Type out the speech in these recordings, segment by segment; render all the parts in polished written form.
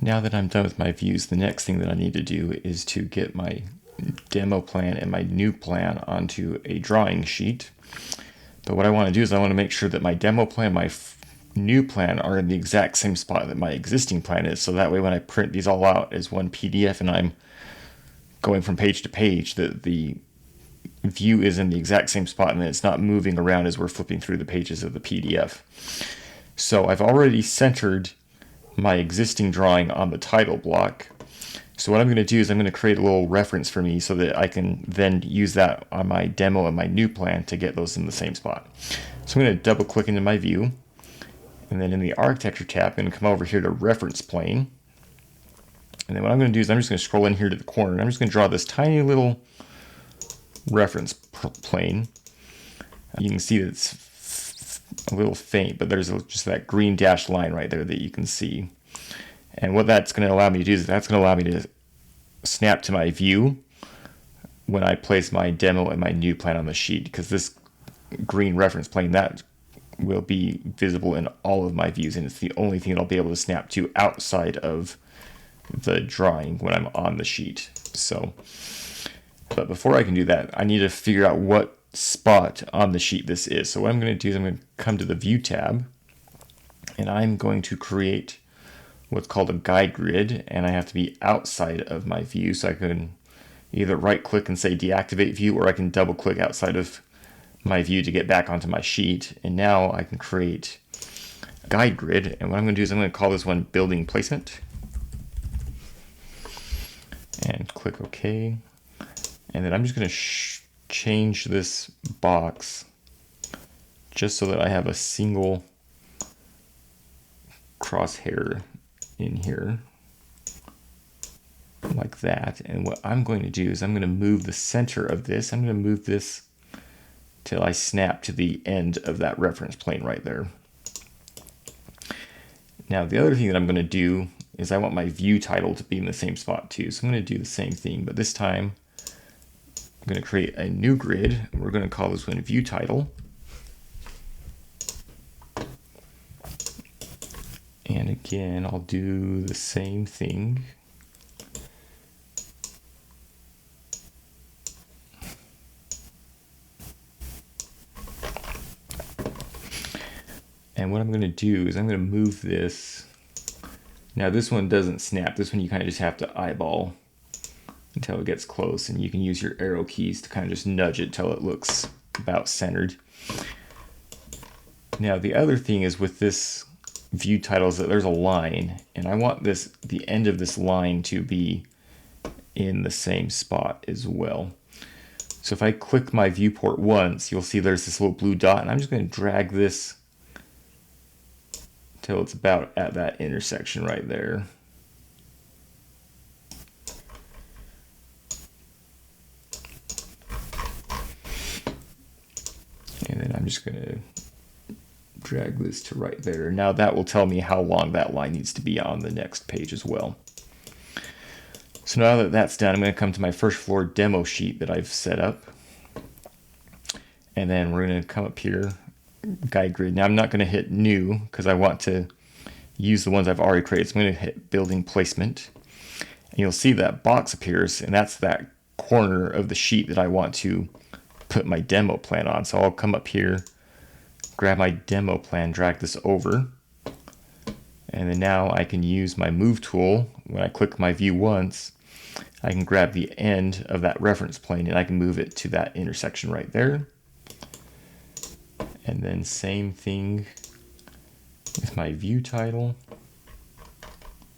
Now that I'm done with my views, the next thing that I need to do is to get my demo plan and my new plan onto a drawing sheet. But what I want to do is I want to make sure that my demo plan, my new plan are in the exact same spot that my existing plan is. So that way when I print these all out as one PDF and I'm going from page to page, that the view is in the exact same spot and it's not moving around as we're flipping through the pages of the PDF. So I've already centered my existing drawing on the title block. So what I'm going to do is I'm going to create a little reference for me so that I can then use that on my demo and my new plan to get those in the same spot. So I'm going to double click into my view, and then in the architecture tab, I'm going to come over here to reference plane. And then what I'm going to do is I'm just going to scroll in here to the corner, and I'm just going to draw this tiny little reference plane. You can see that it's a little faint, but there's just that green dashed line right there that you can see. And what that's going to allow me to do is that's going to allow me to snap to my view when I place my demo and my new plan on the sheet, because this green reference plane, that will be visible in all of my views, and it's the only thing that I'll be able to snap to outside of the drawing when I'm on the sheet. So, but before I can do that, I need to figure out what spot on the sheet this is. So what I'm going to do is I'm going to come to the View tab, and I'm going to create what's called a guide grid, and I have to be outside of my view. So I can either right click and say deactivate view, or I can double click outside of my view to get back onto my sheet. And now I can create a guide grid, and what I'm going to do is I'm going to call this one building placement, and click OK. And then I'm just going to change this box just so that I have a single crosshair in here like that. And what I'm going to do is I'm going to move the center of this. I'm going to move this till I snap to the end of that reference plane right there. Now the other thing that I'm going to do is I want my view title to be in the same spot too. So I'm going to do the same thing, but this time I'm going to create a new grid. We're going to call this one view title. And again, I'll do the same thing. And what I'm going to do is I'm going to move this. Now this one doesn't snap. This one you kind of just have to eyeball until it gets close, and you can use your arrow keys to kind of just nudge it till it looks about centered. Now the other thing is with this view title is that there's a line, and I want the end of this line to be in the same spot as well. So if I click my viewport once, you'll see there's this little blue dot, and I'm just going to drag this till it's about at that intersection right there. And then I'm just going to drag this to right there. Now that will tell me how long that line needs to be on the next page as well. So now that that's done, I'm going to come to my first floor demo sheet that I've set up. And then we're going to come up here, guide grid. Now I'm not going to hit new because I want to use the ones I've already created. So I'm going to hit building placement. And you'll see that box appears, and that's that corner of the sheet that I want to put my demo plan on. So I'll come up here, grab my demo plan, drag this over, and then now I can use my move tool. When I click my view once, I can grab the end of that reference plane and I can move it to that intersection right there. And then same thing with my view title.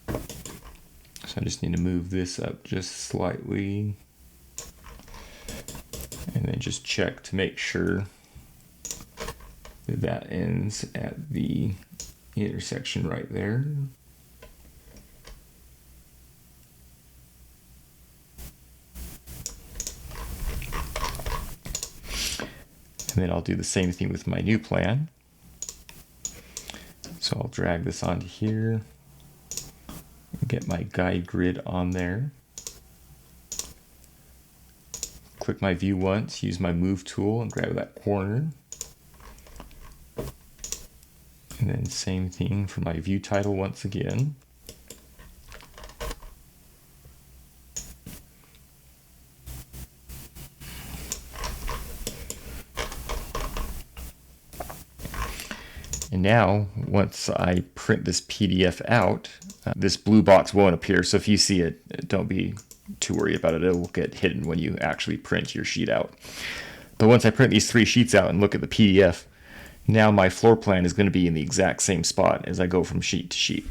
So I just need to move this up just slightly, and then just check to make sure that ends at the intersection right there. And then I'll do the same thing with my new plan. So I'll drag this onto here, get my guide grid on there. Click my view once, use my move tool and grab that corner. And then same thing for my view title once again. And now, once I print this PDF out, this blue box won't appear. So if you see it, don't be too worried about it. It will get hidden when you actually print your sheet out. But once I print these 3 sheets out and look at the PDF, now my floor plan is going to be in the exact same spot as I go from sheet to sheet.